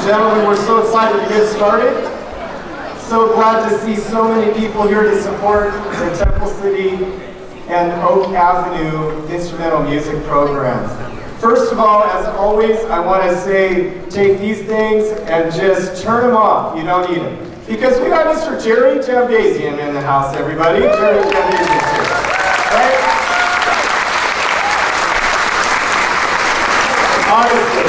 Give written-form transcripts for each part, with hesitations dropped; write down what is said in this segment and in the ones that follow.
gentlemen, we're so excited to get started. So glad to see so many people here to support the Temple City and Oak Avenue instrumental music program. First of all, as always, I want to say, take these things and just turn them off. You don't need them. Because we got Mr. Jerry Jambazian in the house, everybody. Jerry Jambazian here, right? Honestly,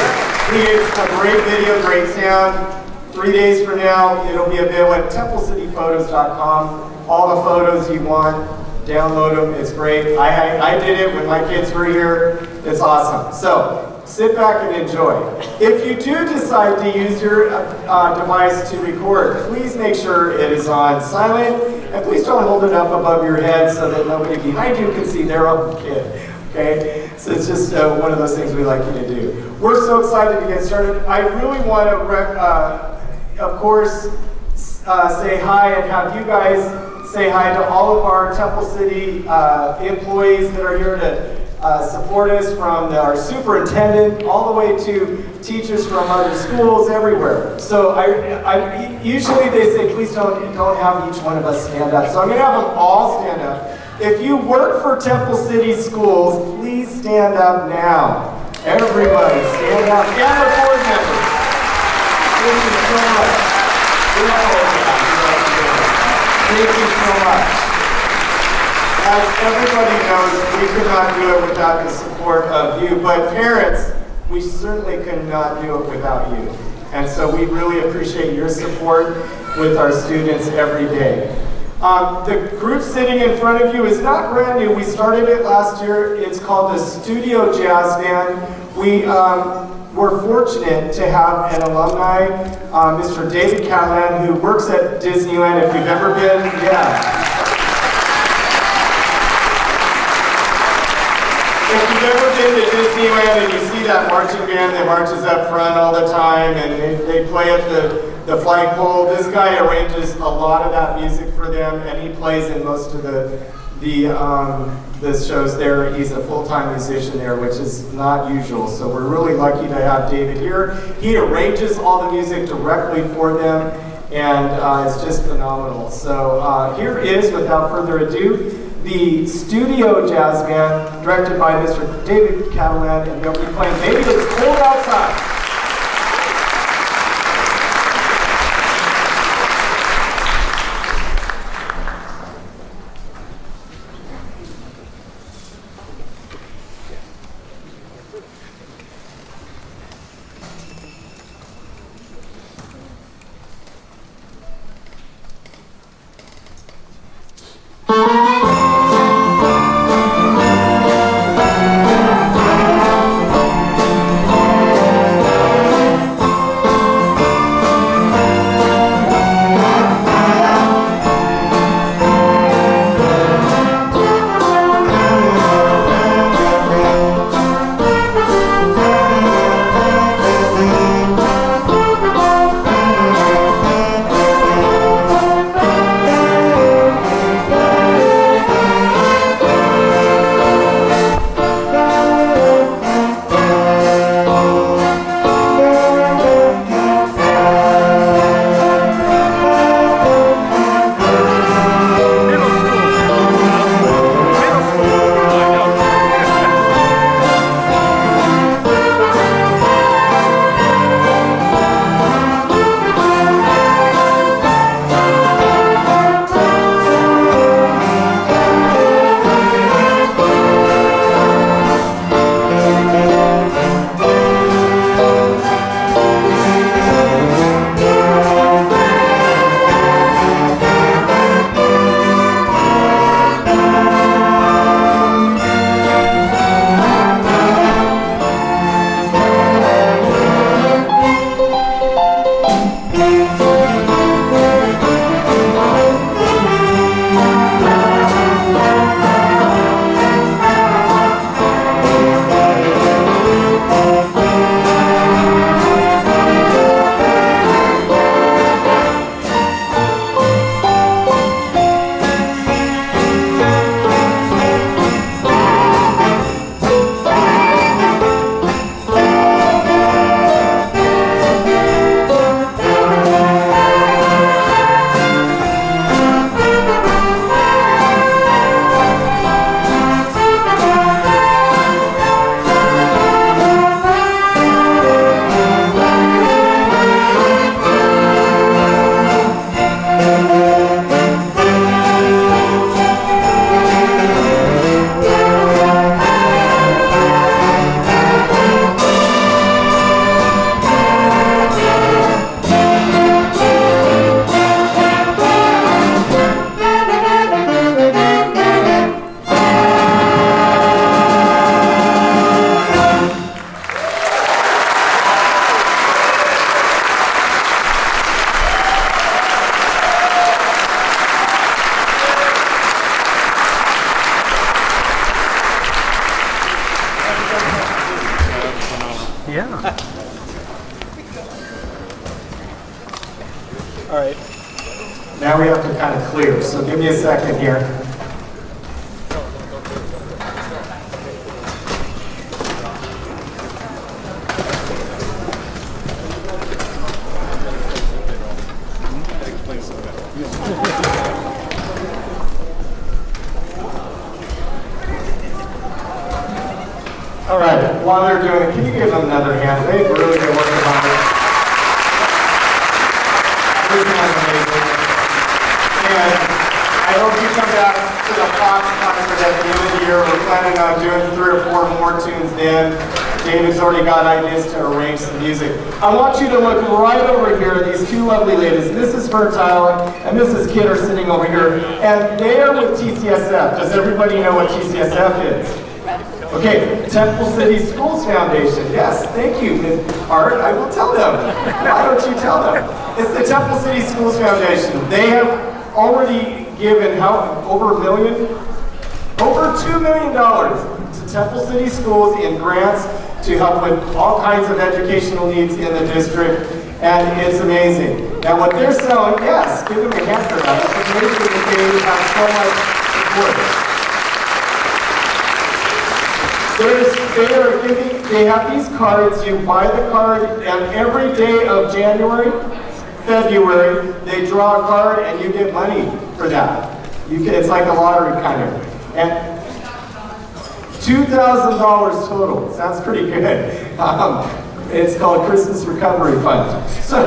creates a great video, great sound. 3 days from now, it'll be available at templecityphotos.com. All the photos you want, download them. It's great. I did it when my kids were here. It's awesome. So sit back and enjoy. If you do decide to use your device to record, please make sure it is on silent, and please don't hold it up above your head so that nobody behind you can see their own kid. Okay, so it's just one of those things we like you to do. We're so excited to get started. I really want to, of course, say hi and have you guys say hi to all of our Temple City employees that are here to support us, from our superintendent all the way to teachers from other schools everywhere. So I usually they say, please don't have each one of us stand up. So I'm going to have them all stand up. If you work for Temple City Schools, please stand up now. Everybody, stand up. And the board members. Thank you so much. Thank you so much. As everybody knows, we could not do it without the support of you, but parents, we certainly could not do it without you. And so we really appreciate your support with our students every day. The group sitting in front of you is not brand new. We started it last year. It's called the Studio Jazz Band. We were fortunate to have an alumni, Mr. David Catalan, who works at Disneyland. If you've ever been, If you've ever been to Disneyland and you see that marching band that marches up front all the time and they play at the flagpole, this guy arranges a lot of that music for them, and he plays in most of the shows there. He's a full-time musician there, which is not usual. So we're really lucky to have David here. He arranges all the music directly for them, and it's just phenomenal. So here is, without further ado, the Studio Jazz Band, directed by Mr. David Catalan, and they'll be playing Maybe It's Cold Outside. kind of clear. So give me a second here. All right, while they're doing it, can you give them another hand? They've really been working on it. This is amazing. And I hope you come back to the Fox concert at the end of the year. We're planning on doing 3 or 4 more tunes then. David's already got ideas to arrange some music. I want you to look right over here. These 2 lovely ladies, Mrs. Fertile and Mrs. Kidd, are sitting over here. And they are with TCSF. Does everybody know what TCSF is? Okay, Temple City Schools Foundation. Yes, thank you, Ms. Art. I will tell them. Why don't you tell them? It's the Temple City Schools Foundation. They have already given over $1 million? Over $2 million to Temple City Schools in grants to help with all kinds of educational needs in the district, and it's amazing. Now what they're selling, yes, give them a hand for that. It's amazing that they have so much support. They have these cards. You buy the card, and every day of January, February, they draw a card, and you get money for that. It's like a lottery kind of. And $2,000 total. Sounds pretty good. It's called Christmas Recovery Fund. So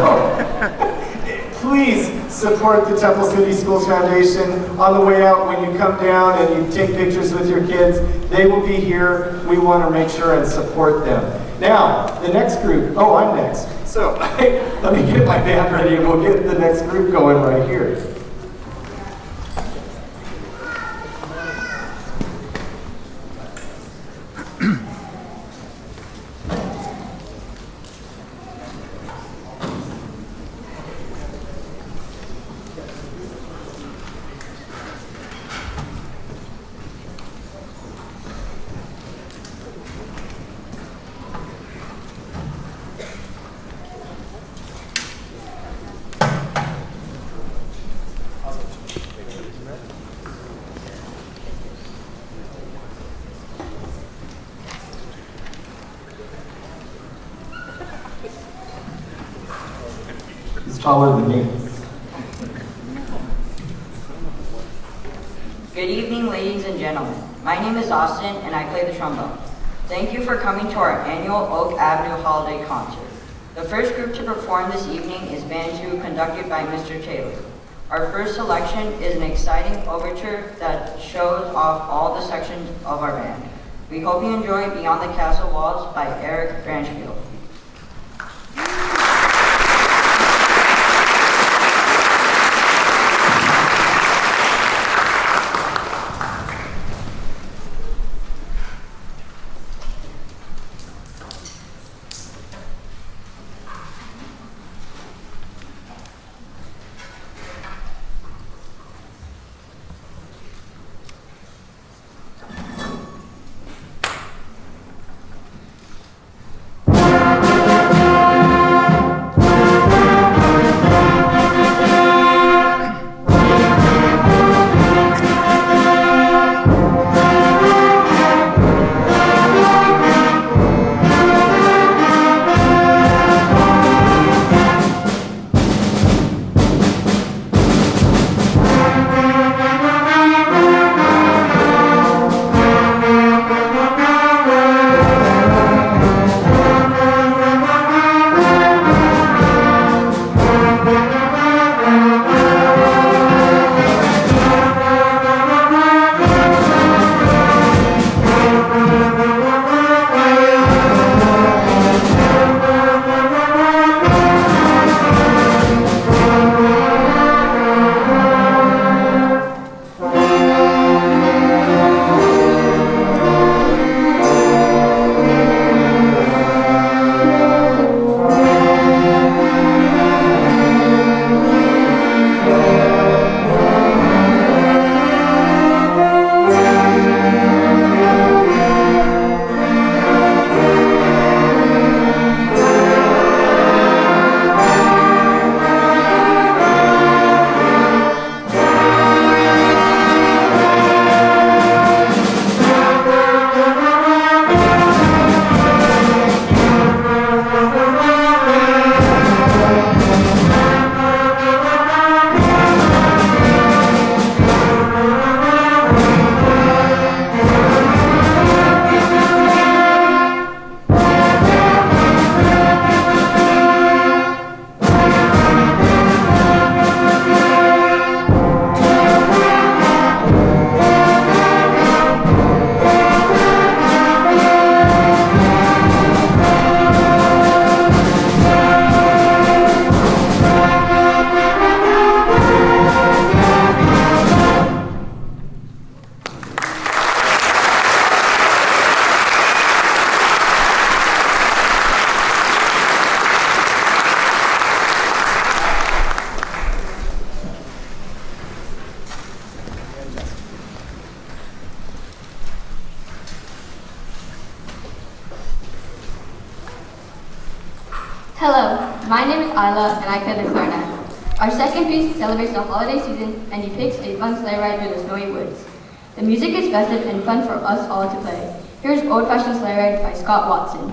please support the Temple City Schools Foundation. On the way out, when you come down and you take pictures with your kids, they will be here. We want to make sure and support them. Now, the next group. Oh, I'm next. So let me get my band ready and we'll get the next group going right here. Taller than me. Good evening, ladies and gentlemen. My name is Austin, and I play the trombone. Thank you for coming to our annual Oak Avenue Holiday Concert. The first group to perform this evening is Band 2, conducted by Mr. Taylor. Our first selection is an exciting overture that shows off all the sections of our band. We hope you enjoy Beyond the Castle Walls by Eric Branchfield. Hello, my name is Isla and I play the clarinet. Our second piece celebrates the holiday season and depicts a fun sleigh ride through the snowy woods. The music is festive and fun for us all to play. Here's Old Fashioned Sleigh Ride by Scott Watson.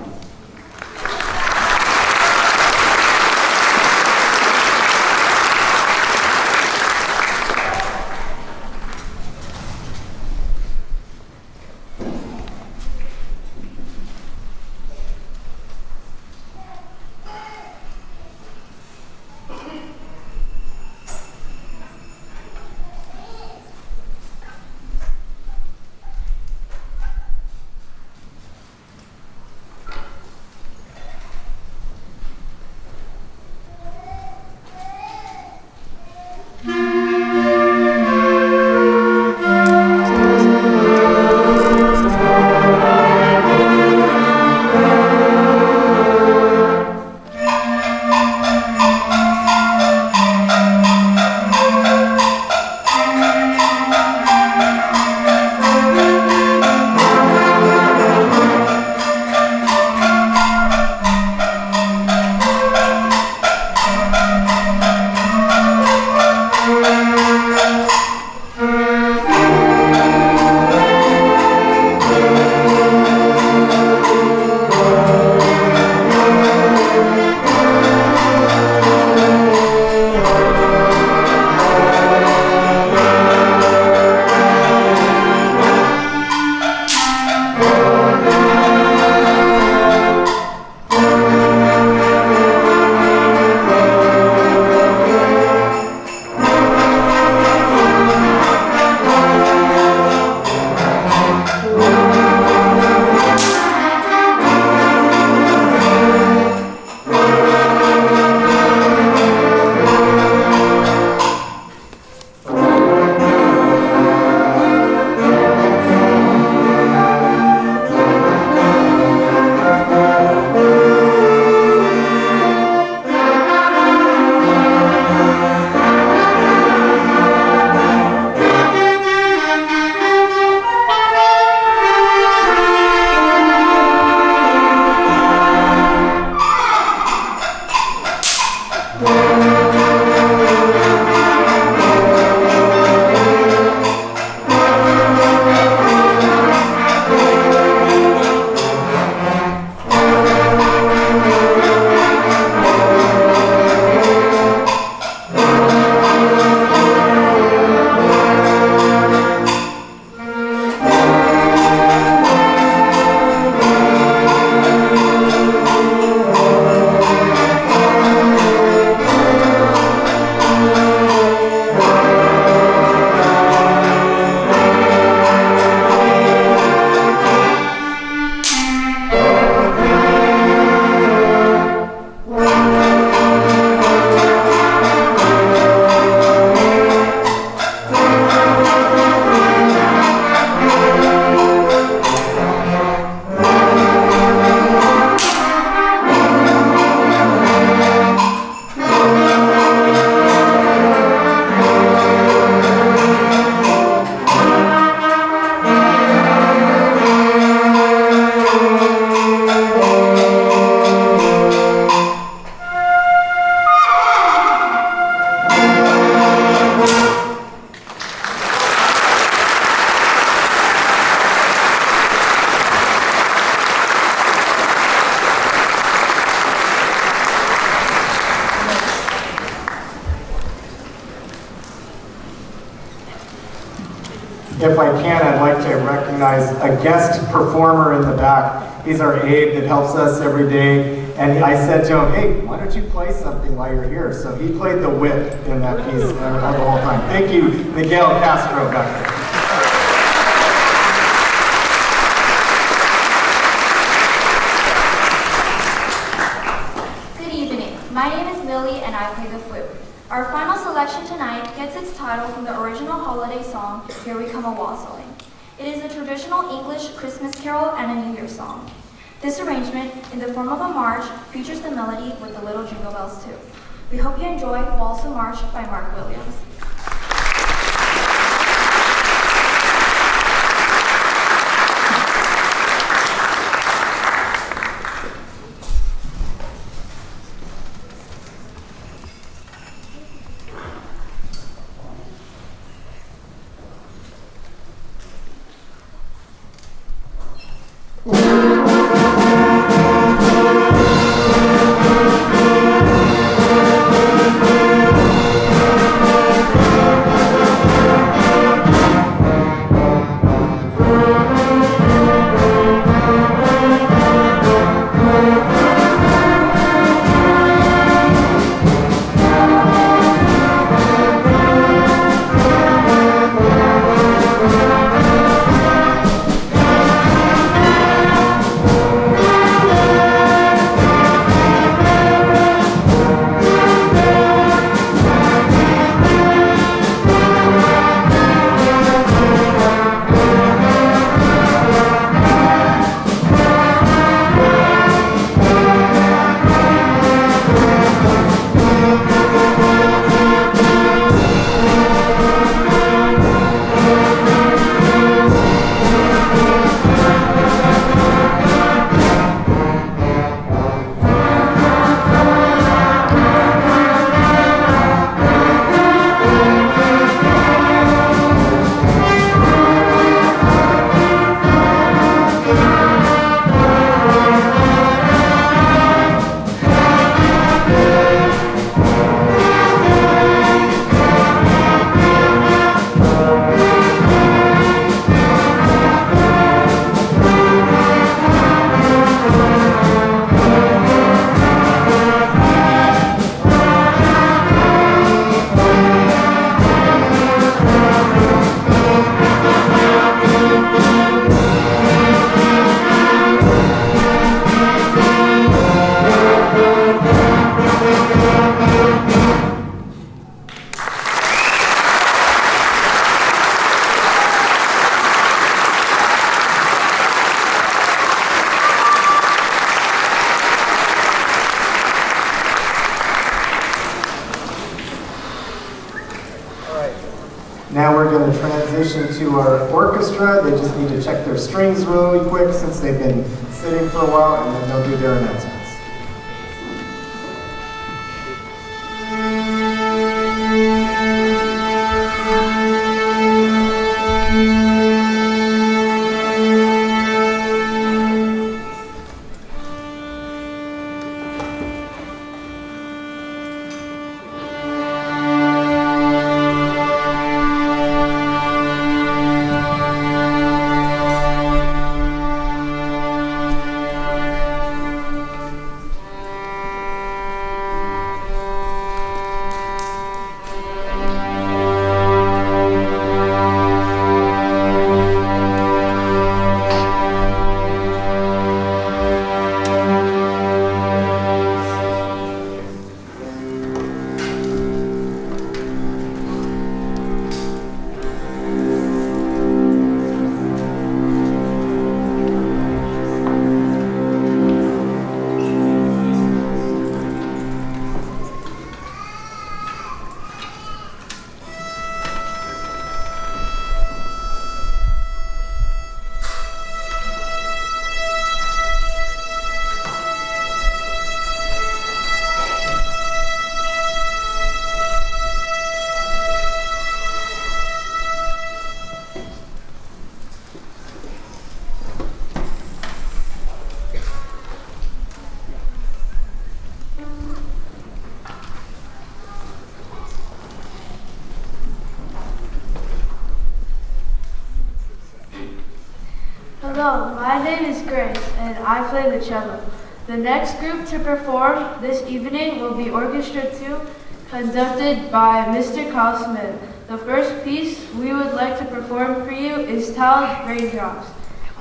If I can, I'd like to recognize a guest performer in the back. He's our aide that helps us every day. And I said to him, hey, why don't you play something while you're here? So he played the whip in that piece the whole time. Thank you, Miguel Castro back there. Good evening. My name is Millie and I play the flute. Our final selection tonight gets its title from the original holiday song, Here We Come A-Wassailing. It is a traditional English Christmas carol and a New Year song. This arrangement, in the form of a march, features the melody with the little jingle bells too. We hope you enjoy Waltz a March by Mark Williams. transition to our orchestra. They just need to check their strings really quick since they've been sitting for a while, and then they'll do their announcements. Hello, my name is Grace, and I play the cello. The next group to perform this evening will be Orchestra 2, conducted by Mr. Carl Smith. The first piece we would like to perform for you is Tiled Raindrops.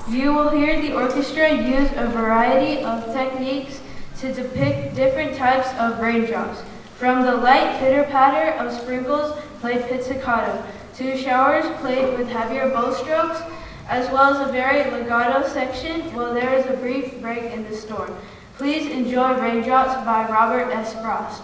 You will hear the orchestra use a variety of techniques to depict different types of raindrops, from the light pitter-patter of sprinkles played pizzicato, to showers played with heavier bow strokes, as well as a very legato section while there is a brief break in the storm. Please enjoy Raindrops by Robert S. Frost.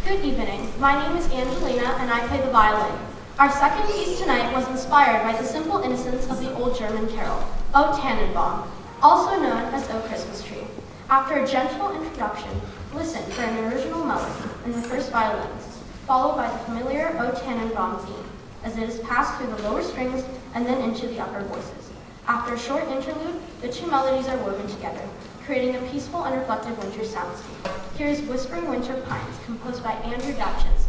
Good evening. My name is Angelina and I play the violin. Our second piece tonight was inspired by the simple innocence of the old German carol, O Tannenbaum, also known as O Christmas Tree. After a gentle introduction, listen for an original melody in the first violins, followed by the familiar O Tannenbaum theme, as it is passed through the lower strings and then into the upper voices. After a short interlude, the two melodies are woven together, creating a peaceful and reflective winter soundscape. Here is Whispering Winter Pines, composed by Andrew Dapchinsky.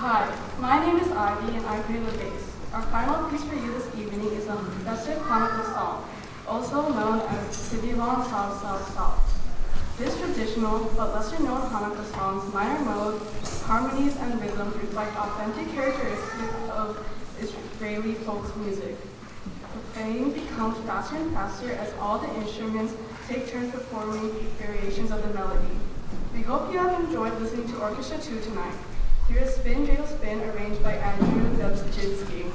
Hi, my name is Ivy and I play the bass. Our final piece for you this evening is a festive Hanukkah song, also known as City Long South South South. This traditional but lesser known Hanukkah song's minor mode, harmonies, and rhythms reflect authentic characteristics of Israeli folk music. The playing becomes faster and faster as all the instruments take turns performing variations of the melody. We hope you have enjoyed listening to Orchestra 2 tonight. Here is Spin Dreidel Spin, arranged by Andrew Dubzinski.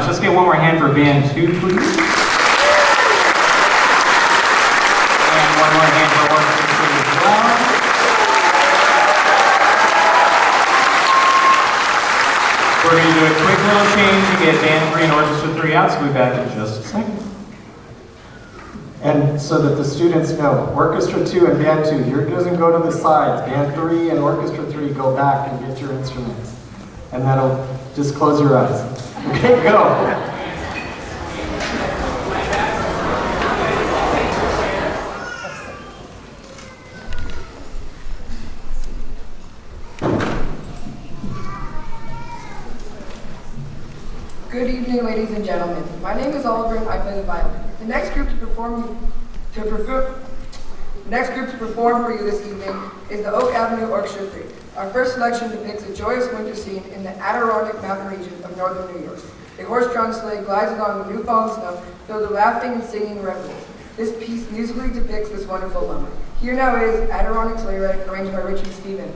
Let's get one more hand for band 2, please. And one more hand for orchestra as well. We're going to do a quick little change to get band 3 and orchestra 3 out, so we'll be back in just a second. And so that the students know, Orchestra 2 and Band 2, yours doesn't go to the sides. Band 3 and Orchestra 3 go back and get your instruments. And that'll just close your eyes. Okay, go. Good evening, ladies and gentlemen. My name is Oliver and I play the violin. The next group to perform for you this evening is the Oak Avenue Orchestra 3. Our first selection depicts a joyous winter scene in the Adirondack Mountain region of northern New York. A horse-drawn sleigh glides along the new-fallen snow, filled with laughing and singing revelers. This piece musically depicts this wonderful moment. Here now is Adirondack Sleigh Ride, arranged by Richard Stephen.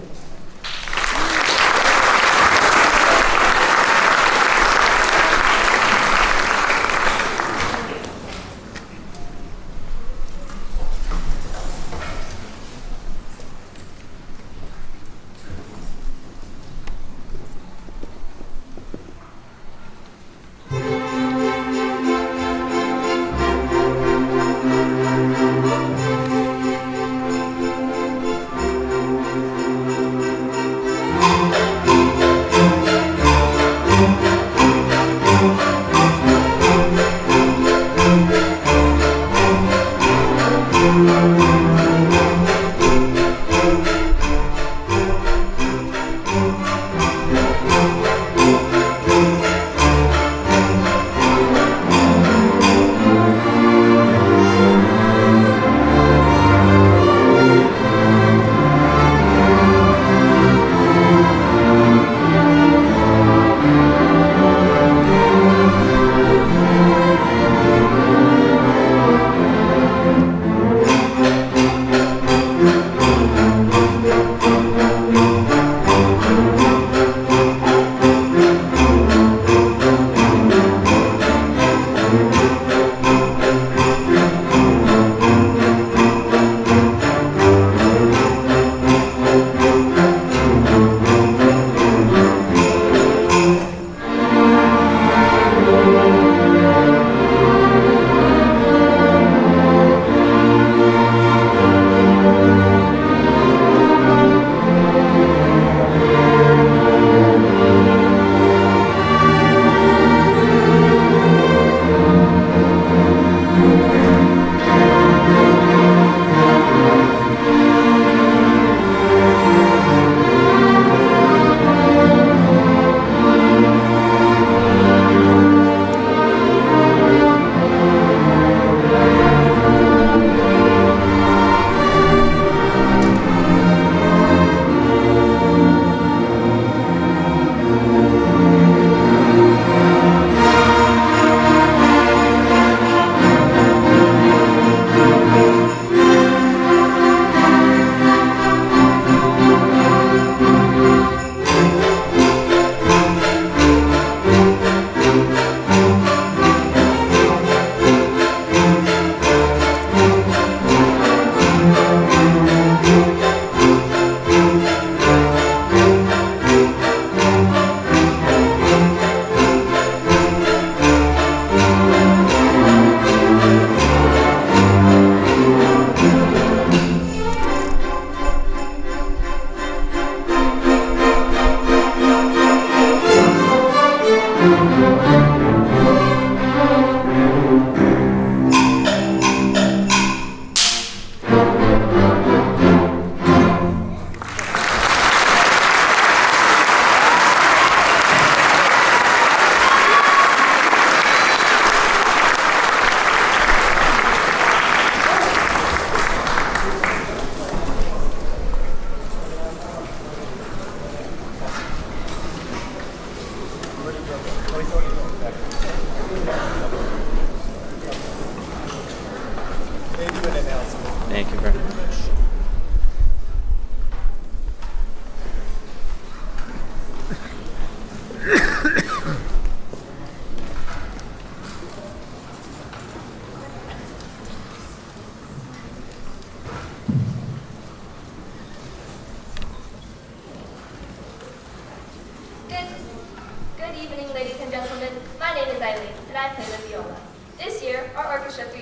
Thank you very much.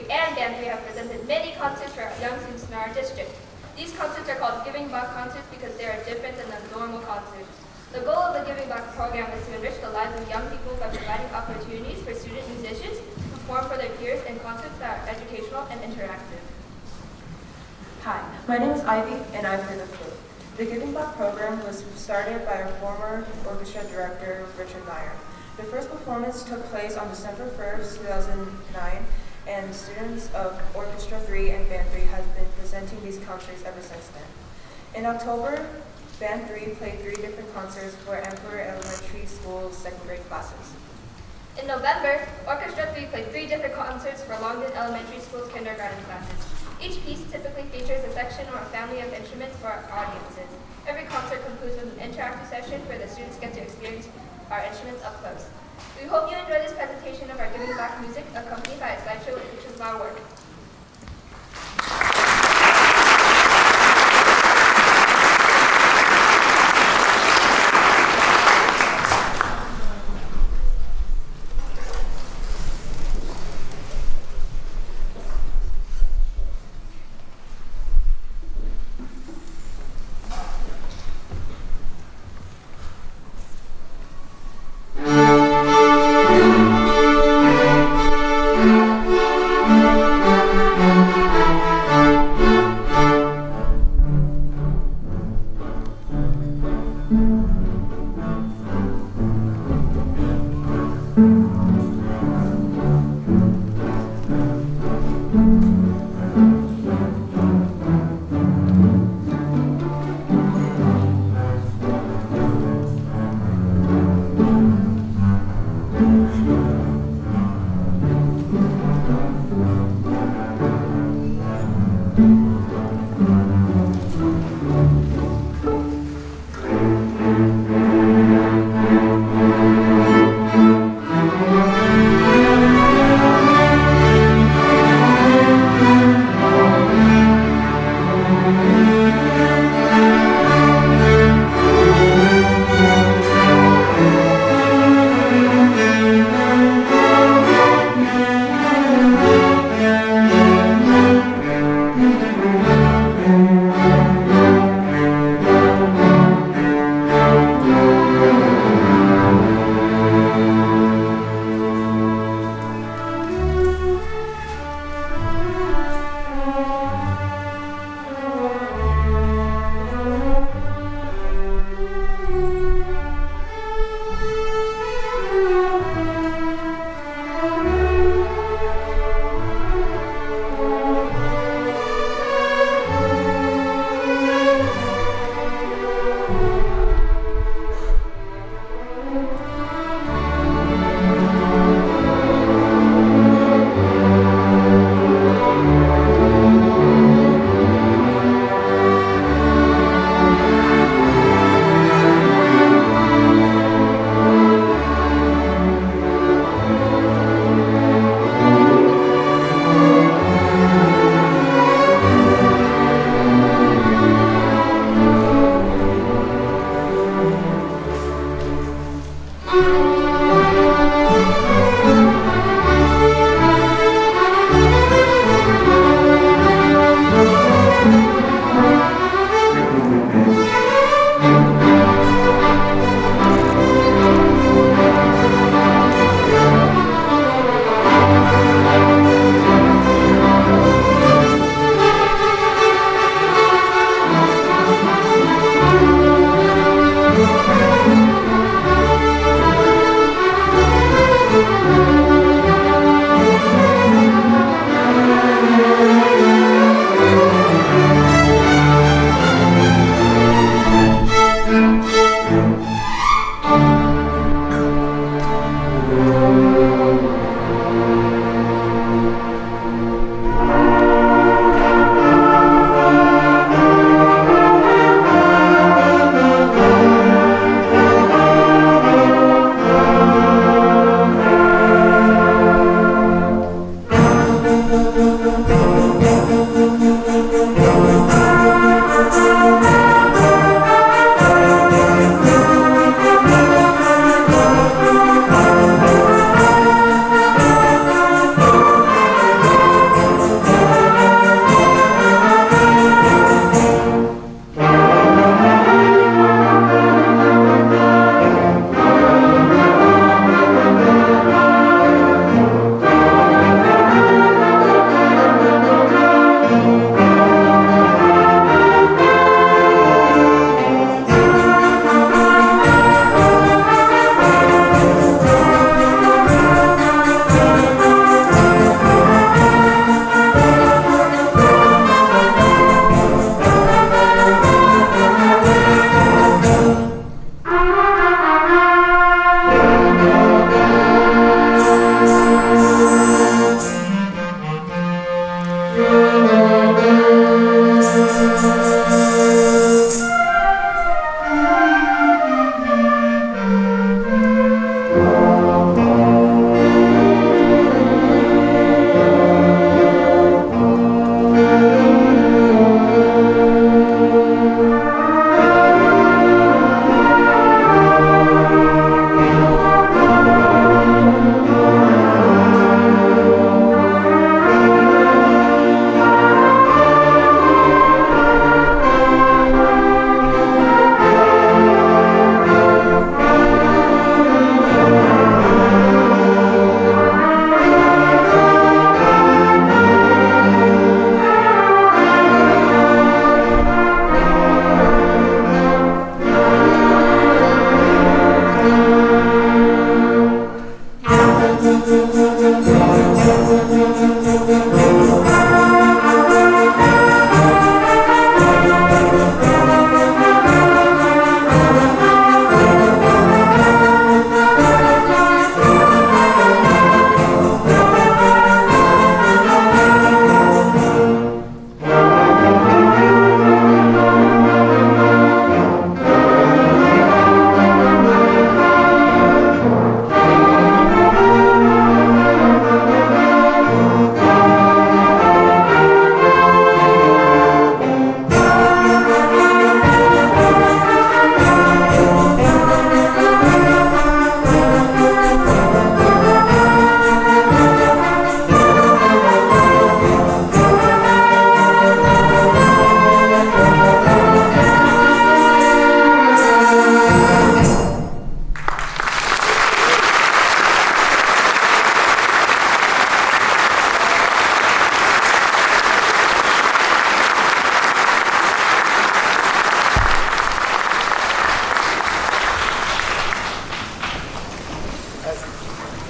and Band 3 have presented many concerts for young students in our district. These concerts are called Giving Back concerts because they are different than the normal concerts. The goal of the Giving Back program is to enrich the lives of young people by providing opportunities for student musicians to perform for their peers in concerts that are educational and interactive. Hi, my name is Ivy, and I play the flute. The Giving Back program was started by our former orchestra director, Richard Meyer. The first performance took place on December 1st, 2009, and students of Orchestra 3 and Band 3 have been presenting these concerts ever since then. In October, Band 3 played 3 different concerts for Emperor Elementary School's second grade classes. In November, Orchestra 3 played 3 different concerts for Longdon Elementary School's kindergarten classes. Each piece typically features a section or a family of instruments for our audiences. Every concert concludes with an interactive session where the students get to experience our instruments up close. We hope you enjoy this presentation of our Giving Back music, accompanied by a slideshow with pictures of our work.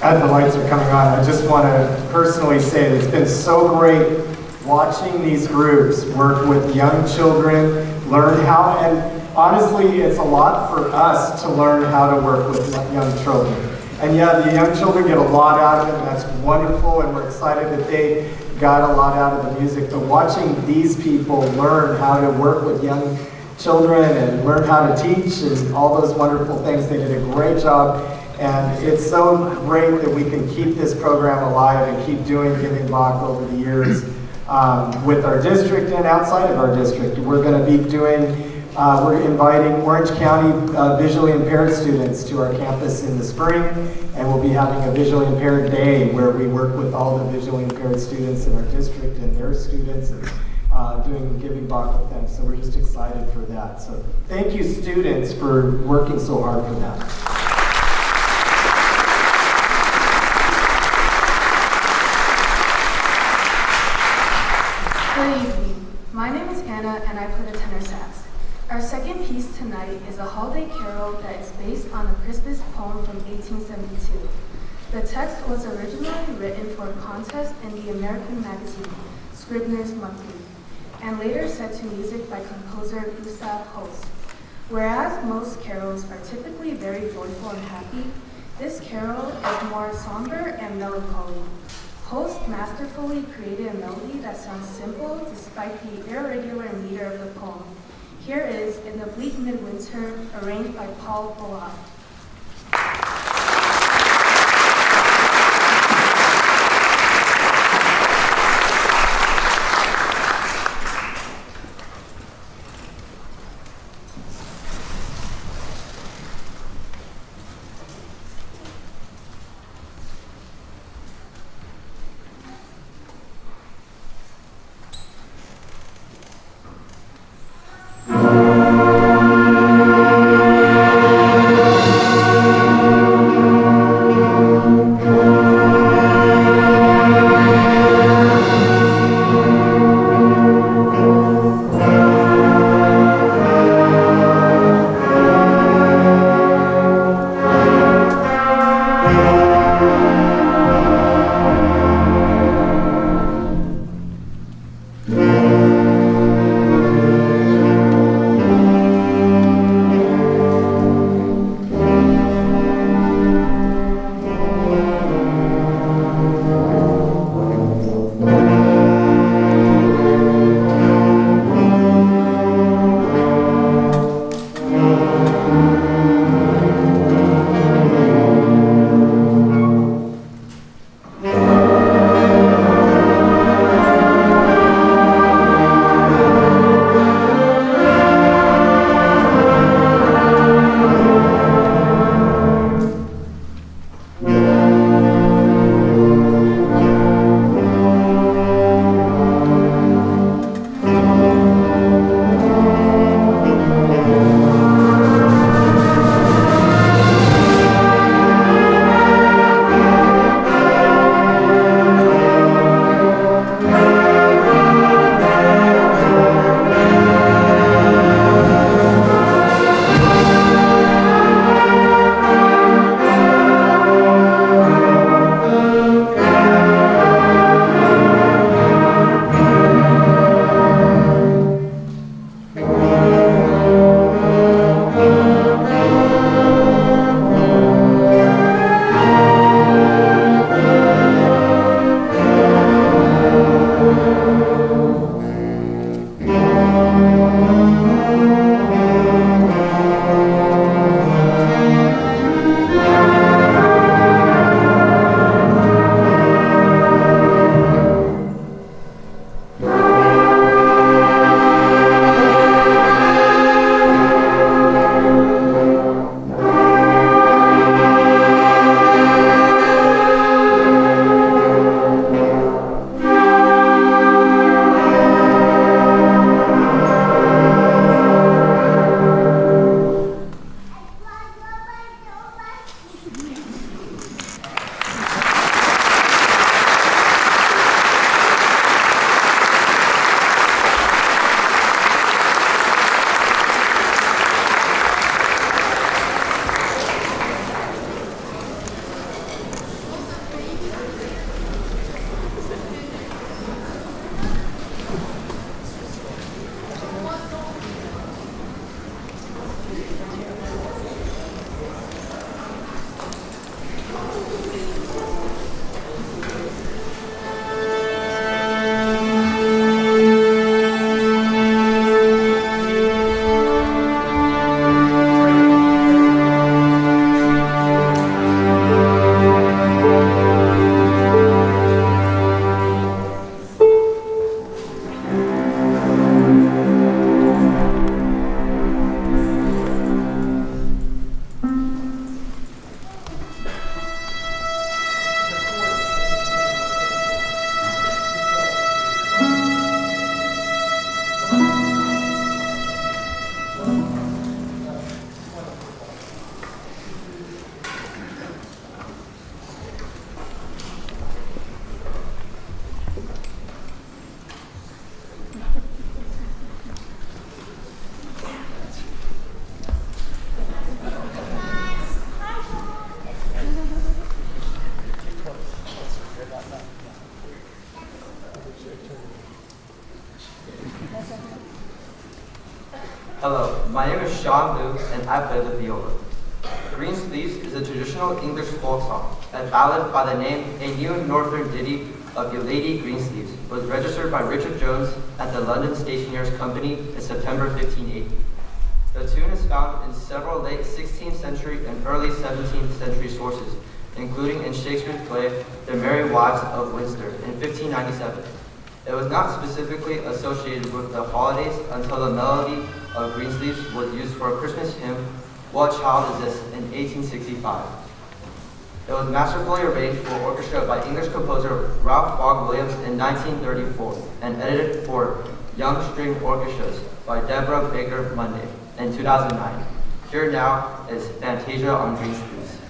As the lights are coming on, I just want to personally say that it's been so great watching these groups work with young children, learn how, and honestly, it's a lot for us to learn how to work with young children. And yeah, the young children get a lot out of it, and that's wonderful, and we're excited that they got a lot out of the music. But watching these people learn how to work with young children and learn how to teach and all those wonderful things, they did a great job. And it's so great that we can keep this program alive and keep doing Giving Back over the years with our district and outside of our district. We're going to be doing, we're inviting Orange County visually impaired students to our campus in the spring, and we'll be having a visually impaired day where we work with all the visually impaired students in our district and their students and doing Giving Back with them. So we're just excited for that. So thank you, students, for working so hard for that. Good evening. My name is Anna and I play the tenor sax. Our second piece tonight is a holiday carol that is based on a Christmas poem from 1872. The text was originally written for a contest in the American magazine, Scribner's Monthly, and later set to music by composer Gustav Holst. Whereas most carols are typically very joyful and happy, this carol is more somber and melancholy. Holst masterfully created a melody that sounds simple despite the irregular meter of the poem. Here is In the Bleak Midwinter, arranged by Paul Bullock. Hello, my name is Sean Liu, and I play the viola. Green Sleeves is a traditional English folk song. A ballad by the name A New Northern Ditty of Your Lady Greensleeves was registered by Richard Jones at the London Stationers' Company in September 1580. The tune is found in several late 16th century and early 17th century sources, including in Shakespeare's play The Merry Wives of Windsor in 1597. It was not specifically associated with the holidays until the melody of Greensleeves was used for a Christmas hymn, What Child Is This, in 1865. It was masterfully arranged for orchestra by English composer Ralph Vaughan Williams in 1934 and edited for young string orchestras by Deborah Baker Monday in 2009. Here now is Fantasia on Greensleeves.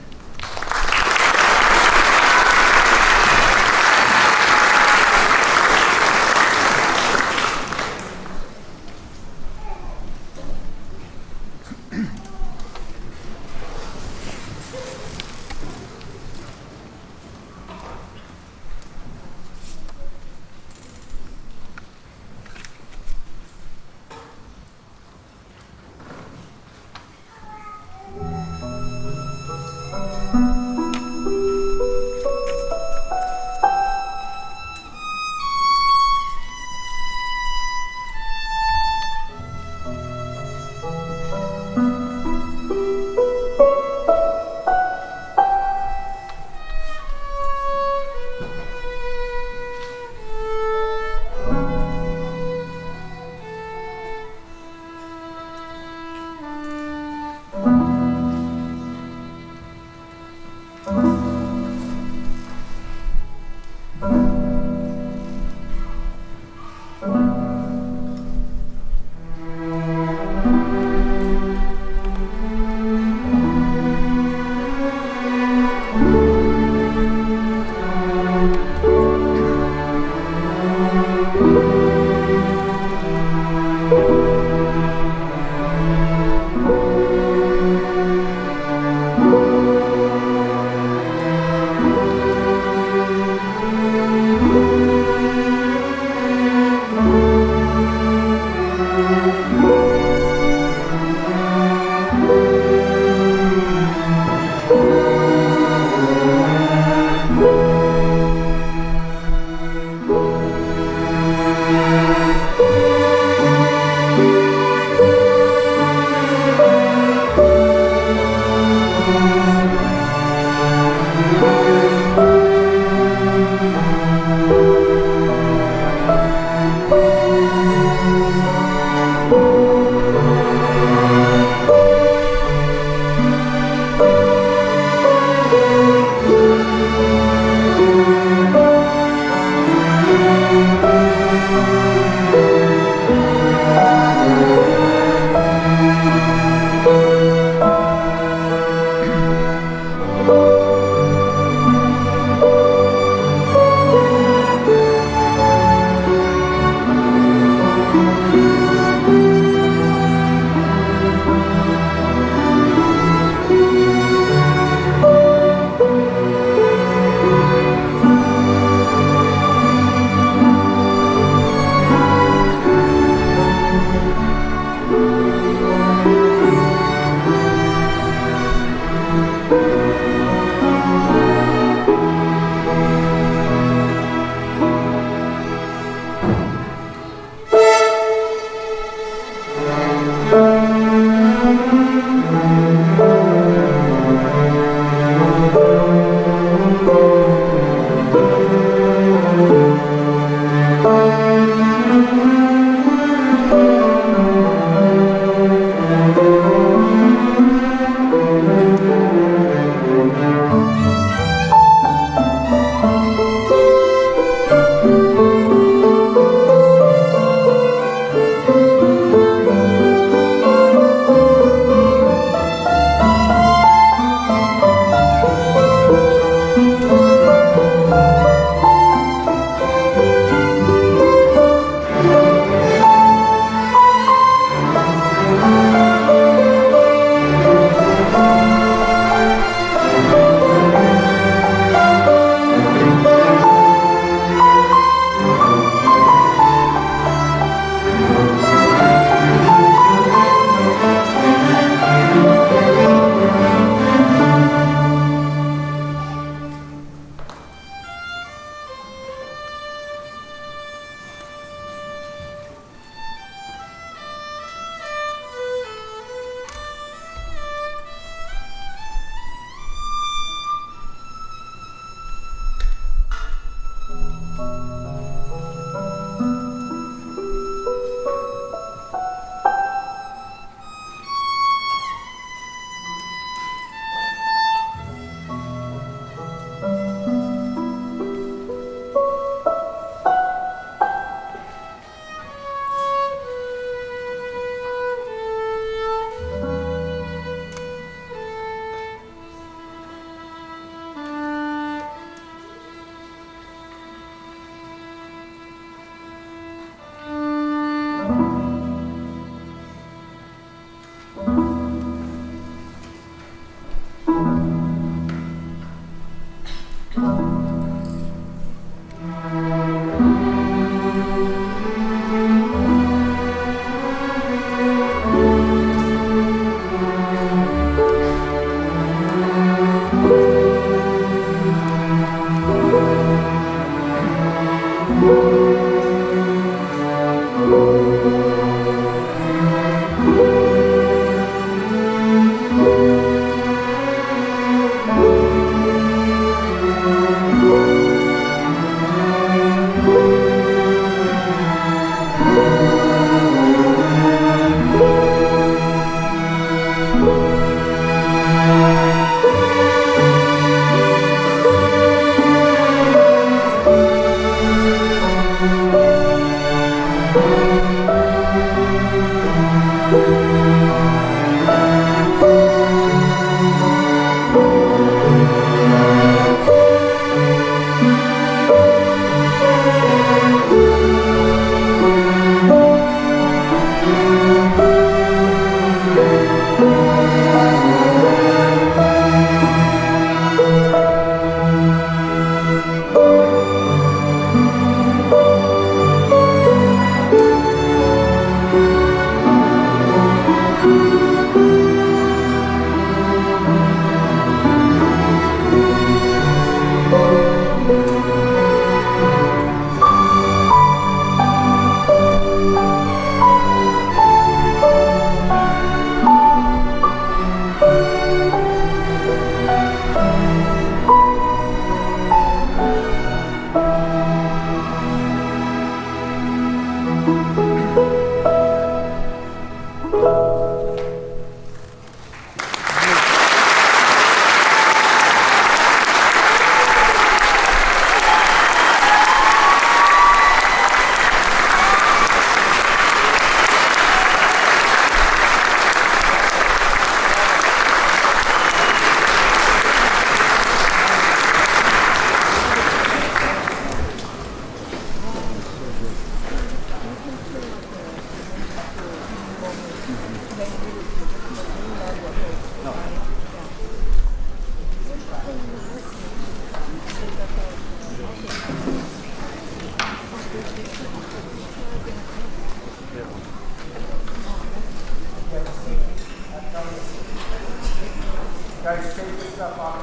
Guys, take this stuff off.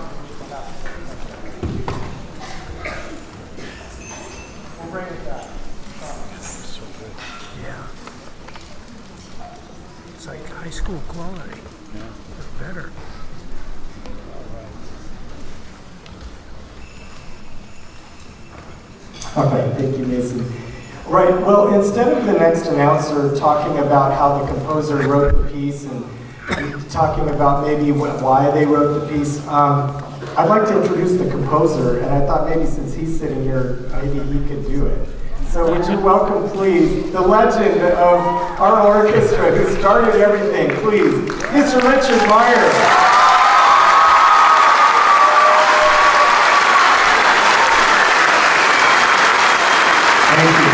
We'll bring it back. So good. Yeah. It's like high school quality. Yeah. Or better. All right, thank you, Mason. Right, well, instead of the next announcer talking about how the composer wrote the piece and talking about maybe why they wrote the piece, I'd like to introduce the composer, and I thought maybe since he's sitting here, maybe he could do it. So would you welcome, please, the legend of our orchestra who started everything, please, Mr. Richard Meyer. Thank you.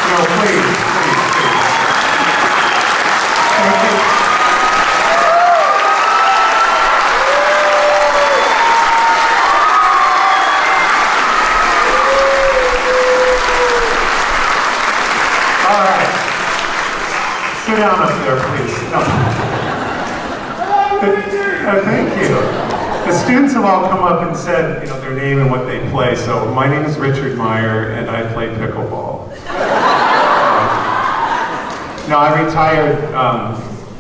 No, please. Thank you. All right. Sit down up there, please. No. Thank you. The students have all come up and said, their name and what they play. So my name is Richard Meyer, and I play pickleball. No, I retired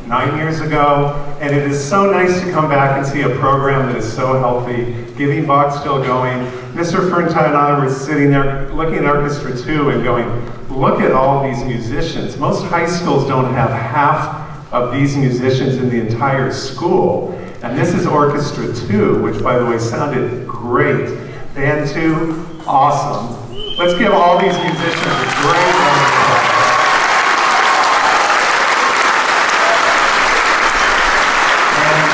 9 years ago, and it is so nice to come back and see a program that is so healthy. Giving Bach's still going. Mr. Fernstein and I were sitting there looking at Orchestra 2 and going, look at all these musicians. Most high schools don't have half of these musicians in the entire school. And this is Orchestra 2, which, by the way, sounded great. Band 2, awesome. Let's give all these musicians a great round of applause. And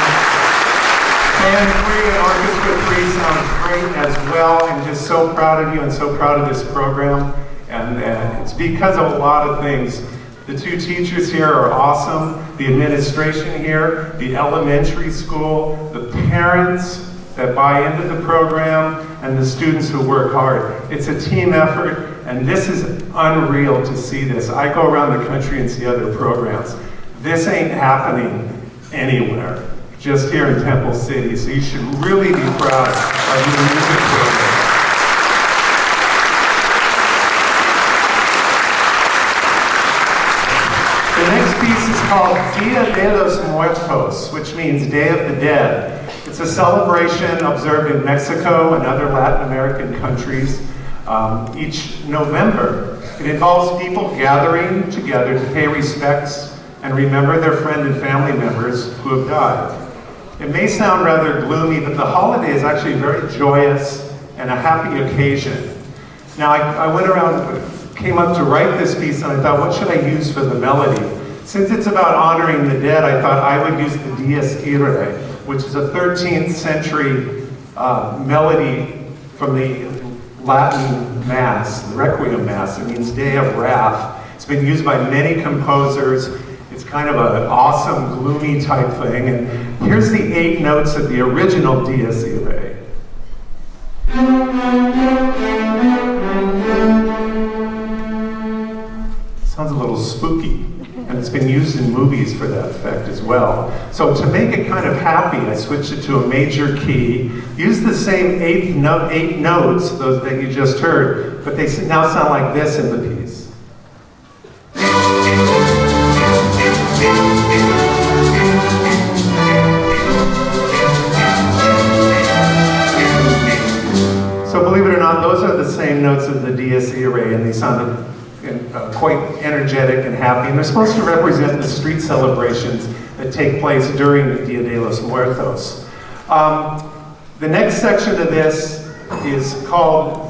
Band 3 and Orchestra 3 sounds great as well, and just so proud of you and so proud of this program. And it's because of a lot of things. The two teachers here are awesome, the administration here, the elementary school, the parents that buy into the program, and the students who work hard. It's a team effort, and this is unreal to see this. I go around the country and see other programs. This ain't happening anywhere, just here in Temple City, so you should really be proud of your music program. The next piece is called Dia de los Muertos, which means Day of the Dead. It's a celebration observed in Mexico and other Latin American countries each November. It involves people gathering together to pay respects and remember their friend and family members who have died. It may sound rather gloomy, but the holiday is actually very joyous and a happy occasion. Now, I went around, came up to write this piece, and I thought, what should I use for the melody? Since it's about honoring the dead, I thought I would use the Dies Irae, which is a 13th century melody from the Latin Mass, the Requiem Mass. It means Day of Wrath. It's been used by many composers. It's kind of an awesome, gloomy type thing. And here's the 8 notes of the original Dies Irae. Sounds a little spooky. And it's been used in movies for that effect as well. So to make it kind of happy, I switched it to a major key. Use the same 8 notes, those that you just heard, but they now sound like this in the piece. So believe it or not, those are the same notes of the Dies Irae, and they sounded quite energetic and happy, and they're supposed to represent the street celebrations that take place during the Dia de los Muertos. The next section of this is called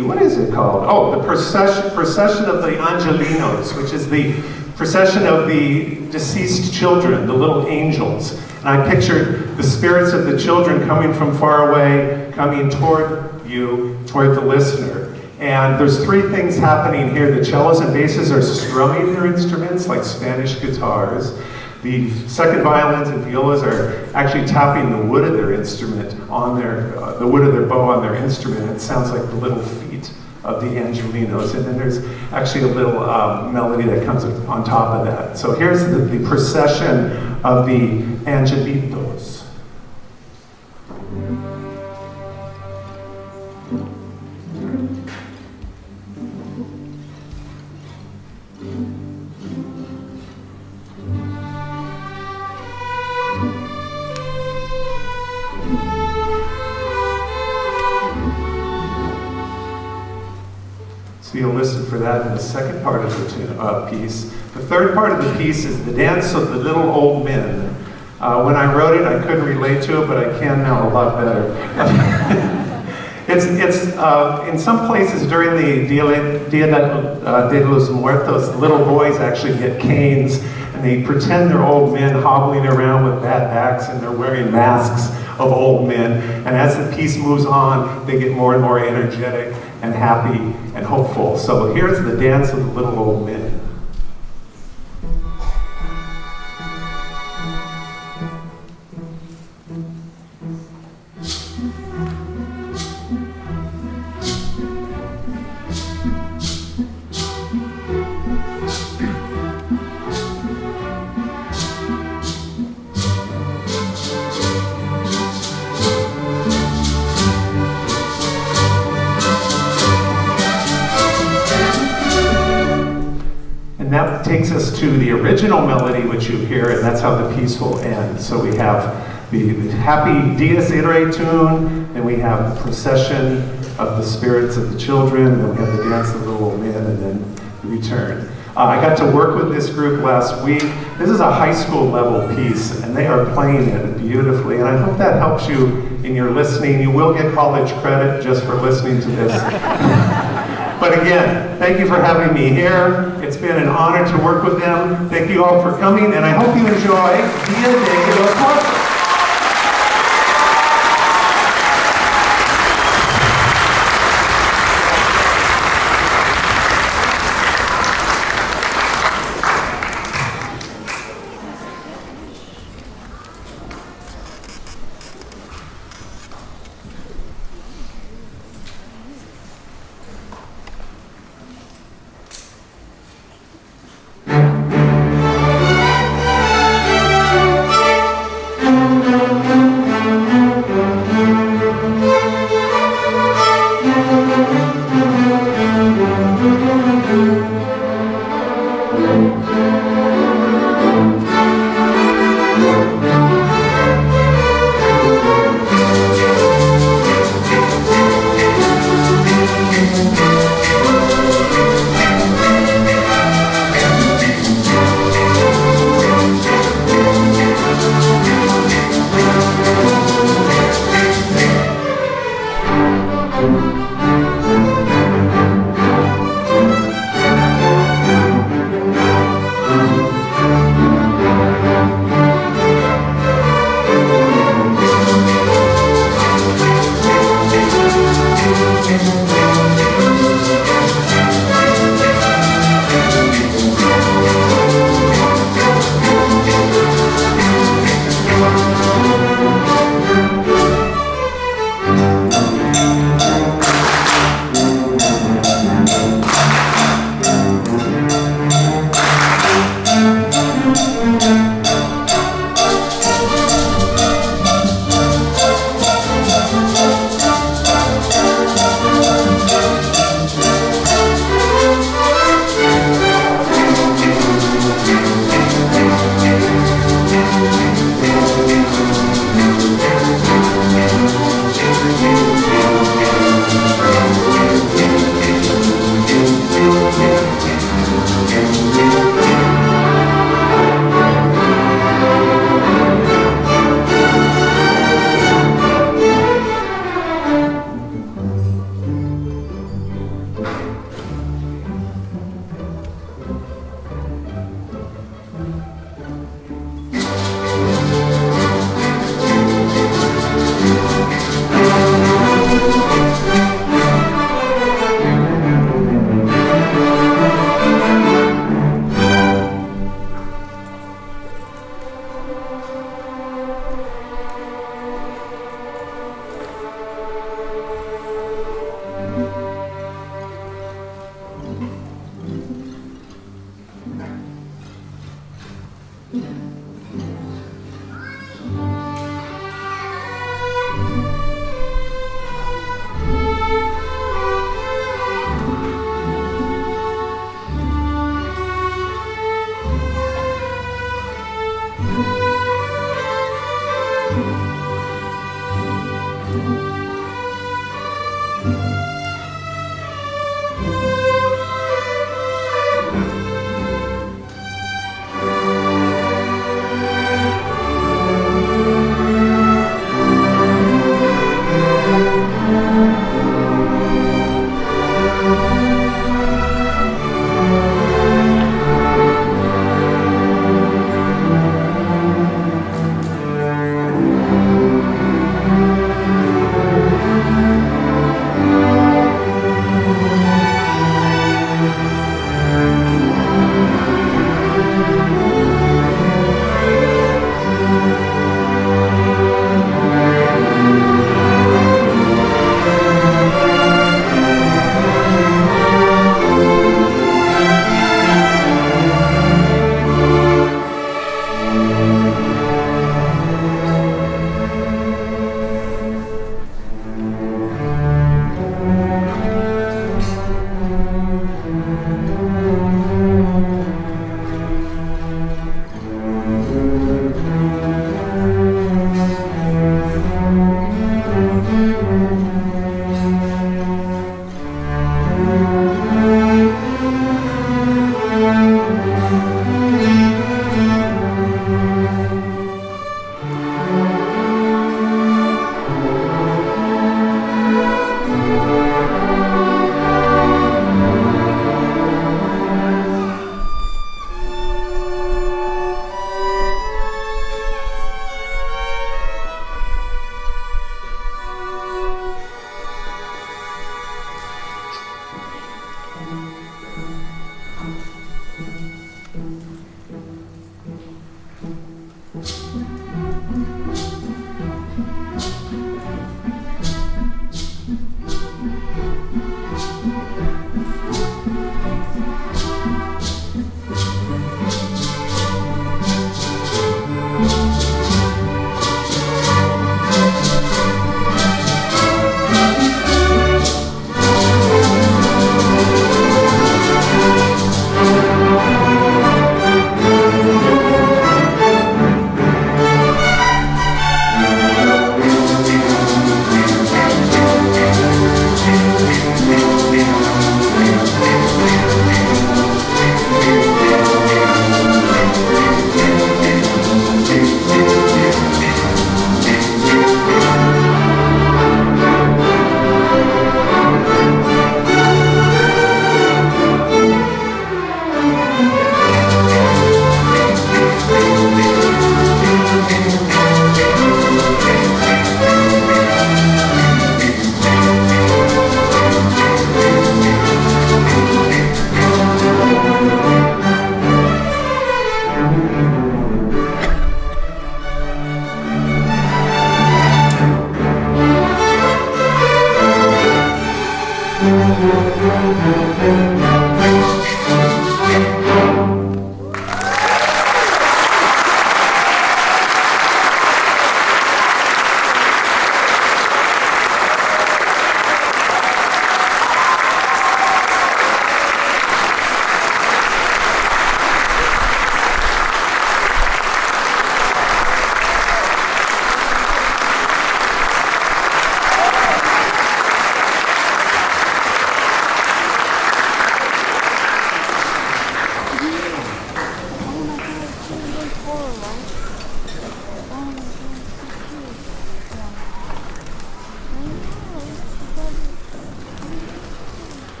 what is it called? Oh, the procession of the Angelinos, which is the procession of the deceased children, the little angels. And I pictured the spirits of the children coming from far away, coming toward you, toward the listener. And there's 3 things happening here. The cellos and basses are strumming their instruments like Spanish guitars. The second violins and violas are actually tapping the wood of their instrument on the wood of their bow on their instrument. It sounds like the little feet of the Angelinos. And then there's actually a little melody that comes on top of that. So here's the procession of the Angelitos. So you'll listen for that in the second part of the piece. The third part of the piece is the dance of the little old men. When I wrote it, I couldn't relate to it, but I can now a lot better. It's in some places during the Dia de los Muertos, little boys actually get canes, and they pretend they're old men hobbling around with bad backs, and they're wearing masks of old men. And as the piece moves on, they get more and more energetic and happy and hopeful. So here's the dance of the little old men. And that takes us to the original melody, which you hear, and that's how the piece will end. So we have the happy Dies Irae tune, and we have the procession of the spirits of the children, and then we have the dance of the little men, and then the return. I got to work with this group last week. This is a high school level piece, and they are playing it beautifully, and I hope that helps you in your listening. You will get college credit just for listening to this. But again, thank you for having me here. It's been an honor to work with them. Thank you all for coming, and I hope you enjoy Dia de los Muertos.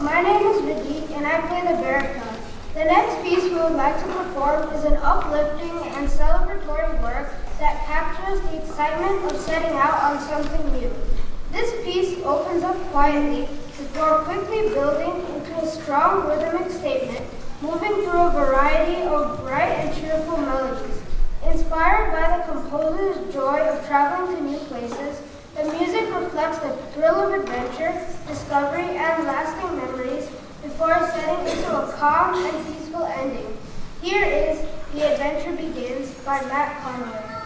my name is Vidit and I play the baritone. The next piece we would like to perform is an uplifting and celebratory work that captures the excitement of setting out on something new. This piece opens up quietly before quickly building into a strong rhythmic statement, moving through a variety of bright and cheerful melodies. Inspired by the composer's joy of traveling to new places, the music reflects the thrill of adventure, discovery, and lasting memories before setting into a calm and peaceful ending. Here is The Adventure Begins by Matt Conway.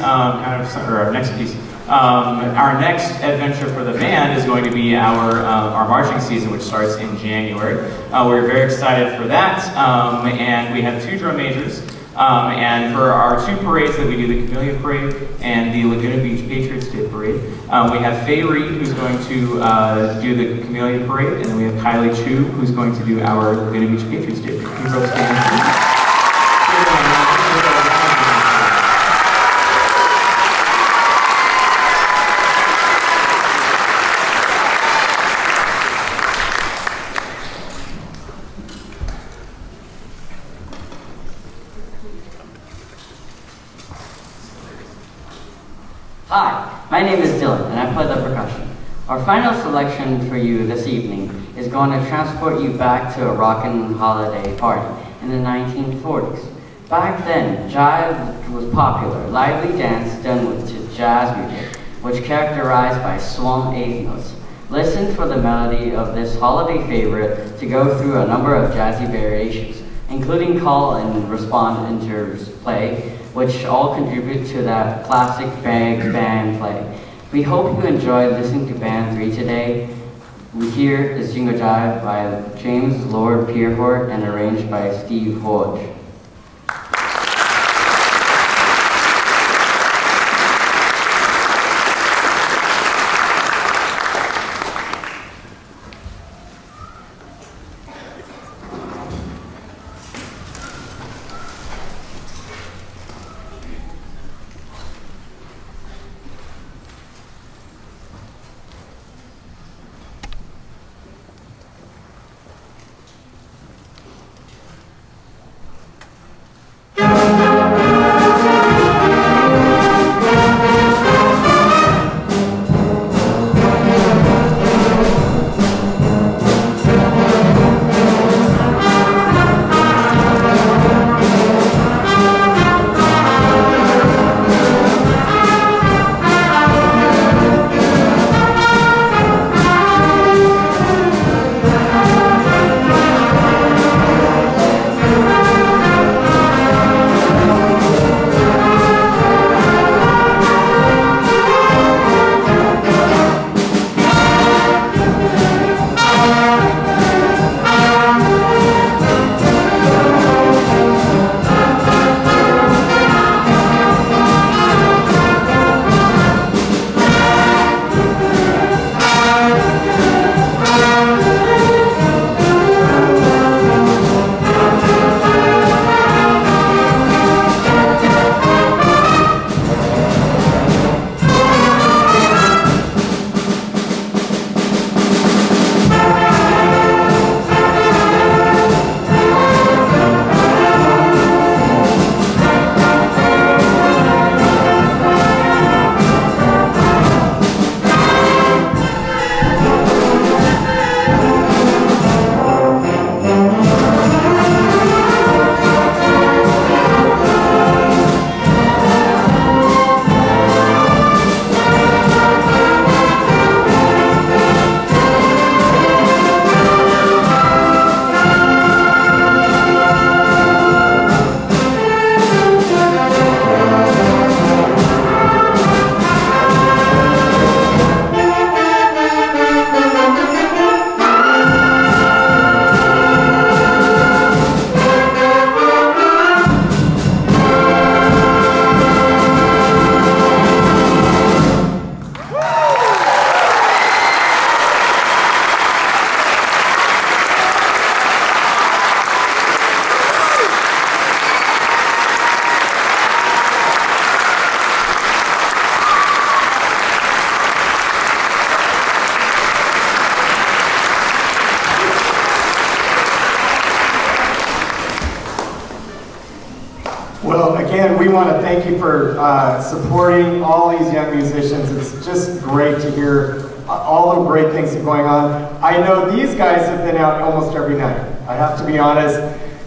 our next piece. Our next adventure for the band is going to be our marching season, which starts in January. We're very excited for that, and we have 2 drum majors. And for our 2 parades that we do, the Camellia Parade and the Laguna Beach Patriots Day Parade, we have Faye Reed, who's going to do the Camellia Parade, and then we have Kylie Chu, who's going to do our Laguna Beach Patriots Day Parade. Can you folks stand? Hi, my name is Dylan, and I play the percussion. Our final selection for you this evening is going to transport you back to a rockin' holiday party in the 1940s. Back then, jive was popular, lively dance done to jazz music, which characterized by swung 8th notes. Listen for the melody of this holiday favorite to go through a number of jazzy variations, including call and respond interplay, which all contribute to that classic band play. We hope you enjoyed listening to Band 3 today. Here is Jingle Jive by James Lord Pierhort and arranged by Steve Hodge. Well, again, we want to thank you for supporting all these young musicians. It's just great to hear all the great things that are going on. I know these guys have been out almost every night. I have to be honest.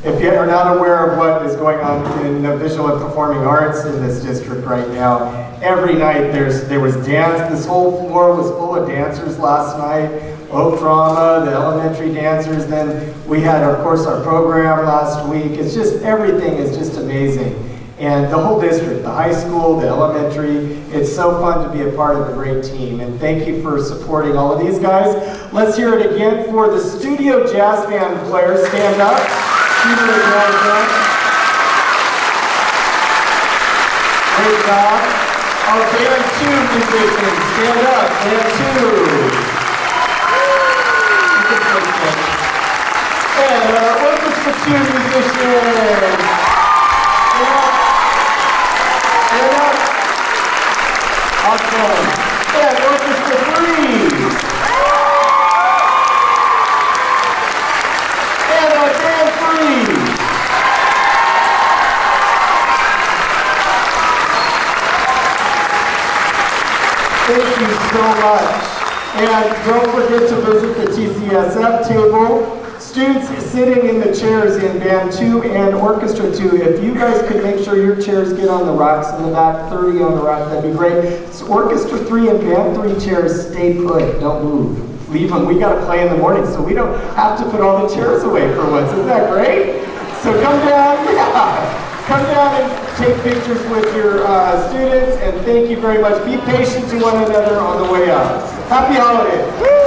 If you are not aware of what is going on in the visual and performing arts in this district right now, every night there was dance. This whole floor was full of dancers last night. Oak Drama, the elementary dancers. Then we had, of course, our program last week. It's just, everything is just amazing. and the whole district, the high school, the elementary. It's so fun to be a part of a great team, and thank you for supporting all of these guys. Let's hear it again for the studio jazz band players. Stand up. Studio jazz band. Great job. Our band 2 musicians, stand up. Band 2. And our orchestra 2 musicians. Stand up. Awesome. And orchestra 3. And our band 3. Thank you so much. And don't forget to visit the TCSF table. Students sitting in the chairs in Band 2 and Orchestra 2, if you guys could make sure your chairs get on the racks in the back, 30 on the rack, that'd be great. So Orchestra 3 and Band 3 chairs, stay put, don't move. Leave them, we gotta play in the morning, so we don't have to put all the chairs away for once. Isn't that great? So come down, come down and take pictures with your students, and thank you very much. Be patient to one another on the way out. Happy holidays.